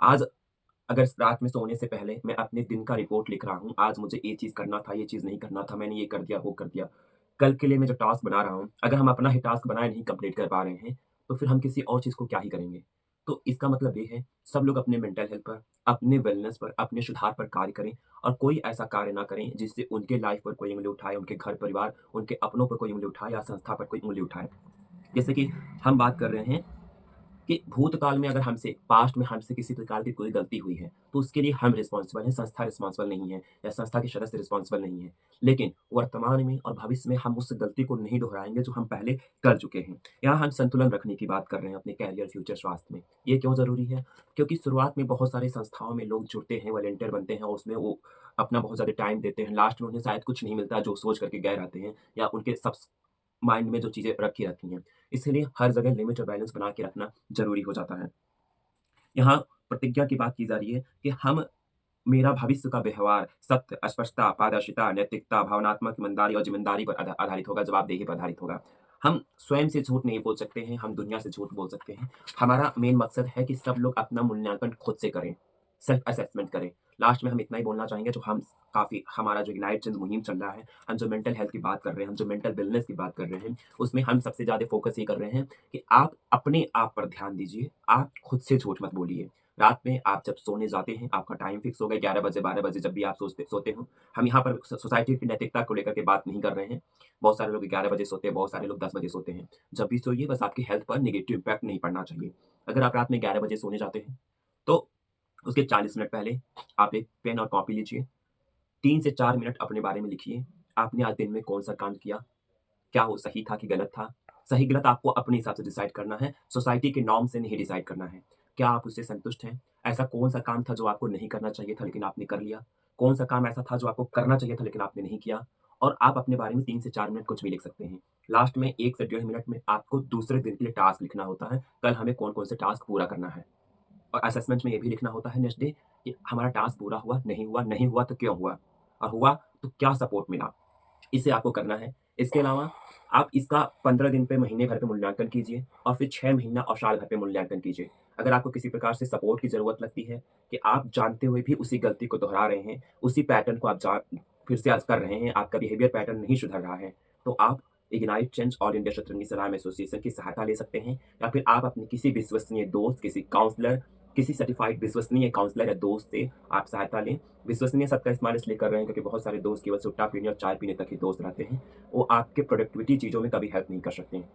आज अगर रात में सोने से पहले मैं अपने दिन का रिपोर्ट लिख रहा हूँ, आज मुझे ये चीज़ करना था, ये चीज़ नहीं करना था, मैंने ये कर दिया, वो कर दिया। कल के लिए मैं जो टास्क बना रहा हूँ, अगर हम अपना ही टास्क बनाए नहीं कंप्लीट कर पा रहे हैं, तो फिर हम किसी और चीज़ को क्या ही करेंगे? तो इसका मतलब ये है, सब लोग अपने मेंटल हेल्थ पर, अपने वेलनेस पर, अपने सुधार पर कार्य करें और कोई ऐसा कार्य ना करें, जिससे उनके लाइफ पर कोई उँगली उठाए, उनके घर-परिवार, उनके अपनों पर कोई उँगली उठाए या संस्था पर कोई उँगली उठाए। जैसे कि हम बात कर रहे हैं कि भूतकाल में अगर हमसे पास्ट में हमसे किसी प्रकार की कोई गलती हुई है, तो उसके लिए हम रिस्पॉन्सिबल हैं, संस्था रिस्पॉन्सिबल नहीं है या संस्था के सदस्य रिस्पॉन्सिबल नहीं है। लेकिन वर्तमान में और भविष्य में हम उस गलती को नहीं दोहराएँगे जो हम पहले कर चुके हैं। यहाँ हम संतुलन रखने की बात कर रहे हैं अपने करियर, फ्यूचर, स्वास्थ्य में। ये क्यों ज़रूरी है? क्योंकि शुरुआत में बहुत सारी संस्थाओं में लोग जुड़ते हैं, वॉलंटियर बनते हैं और उसमें वो अपना बहुत ज़्यादा टाइम देते हैं। लास्ट में उन्हें शायद कुछ नहीं मिलता जो सोच करके गए रहते हैं या उनके माइंड में जो चीज़ें रखी रहती हैं। इसलिए हर जगह लिमिट और बैलेंस बना के रखना ज़रूरी हो जाता है। यहाँ प्रतिज्ञा की बात की जा रही है कि हम मेरा भविष्य का व्यवहार सत्य, स्पष्टता, पारदर्शिता, नैतिकता, भावनात्मक ईमानदारी और ज़िम्मेदारी पर आधारित होगा, जवाबदेही पर आधारित होगा। हम स्वयं से झूठ नहीं बोल सकते हैं, हम दुनिया से झूठ बोल सकते हैं। हमारा मेन मकसद है कि सब लोग अपना मूल्यांकन खुद से करें, सेल्फ असेसमेंट करें। लास्ट में हम इतना ही बोलना चाहेंगे जो हम काफ़ी हमारा जो इग्नाइट चेंज मुहिम चल रहा है, हम जो मेंटल हेल्थ की बात कर रहे हैं, हम जो मेंटल वेलनेस की बात कर रहे हैं, उसमें हम सबसे ज़्यादा फ़ोकस ये कर रहे हैं कि आप अपने आप पर ध्यान दीजिए, आप खुद से झूठ मत बोलिए। रात में आप जब सोने जाते हैं, आपका टाइम फिक्स हो गया 11 बजे, 12 बजे जब भी आप सोते हो। हम यहाँ पर सोसाइटी की नैतिकता को लेकर के बात नहीं कर रहे हैं। बहुत सारे लोग 11 बजे सोते हैं, बहुत सारे लोग 10 बजे सोते हैं। जब भी सोइए बस आपकी हेल्थ पर नेगेटिव इम्पैक्ट नहीं पड़ना चाहिए। अगर आप रात में 11 बजे सोने जाते हैं, तो उसके 40 मिनट पहले आप एक पेन और कॉपी लीजिए। 3 से 4 मिनट अपने बारे में लिखिए। आपने आज दिन में कौन-सा काम किया? क्या वो सही था कि गलत था? सही-गलत आपको अपने हिसाब से डिसाइड करना है, सोसाइटी के नॉर्म से नहीं डिसाइड करना है। क्या आप उससे संतुष्ट हैं? ऐसा कौन-सा काम था जो आपको नहीं करना चाहिए था लेकिन आपने कर लिया? कौन-सा काम ऐसा था जो आपको करना चाहिए था लेकिन आपने नहीं किया? और आप अपने बारे में 3 से 4 मिनट कुछ भी लिख सकते हैं। लास्ट में 1 से डेढ़ मिनट में आपको दूसरे दिन के लिए टास्क लिखना होता है, कल हमें कौन-कौन से टास्क पूरा करना है। और असेसमेंट में ये भी लिखना होता है नेक्स्ट डे कि हमारा टास्क पूरा हुआ, नहीं हुआ, नहीं हुआ तो क्यों हुआ? और हुआ तो क्या सपोर्ट मिला? इसे आपको करना है। इसके अलावा आप इसका 15 दिन पे, महीने भर पे मूल्यांकन कीजिए और फिर 6 महीना और साल भर पे मूल्यांकन कीजिए। अगर आपको किसी प्रकार से सपोर्ट की ज़रूरत लगती है कि आप जानते हुए भी उसी गलती को दोहरा रहे हैं, उसी पैटर्न को आप फिर से आज कर रहे हैं, आपका बिहेवियर पैटर्न नहीं सुधर रहा है, तो आप इग्नाइट चेंज ऑल इंडिया शतरंगी सलाम एसोसिएशन की सहायता ले सकते हैं या फिर आप अपने किसी विश्वसनीय दोस्त, किसी काउंसलर, किसी सर्टिफाइड विश्वसनीय काउंसलर या दोस्त से आप सहायता लें। विश्वसनीय शब्द का इस्तेमाल इसलिए कर रहे हैं क्योंकि बहुत सारे दोस्त केवल सुट्टा पीने और चाय पीने तक ही दोस्त रहते हैं। वो आपके प्रोडक्टिविटी चीज़ों में कभी हेल्प नहीं कर सकते हैं।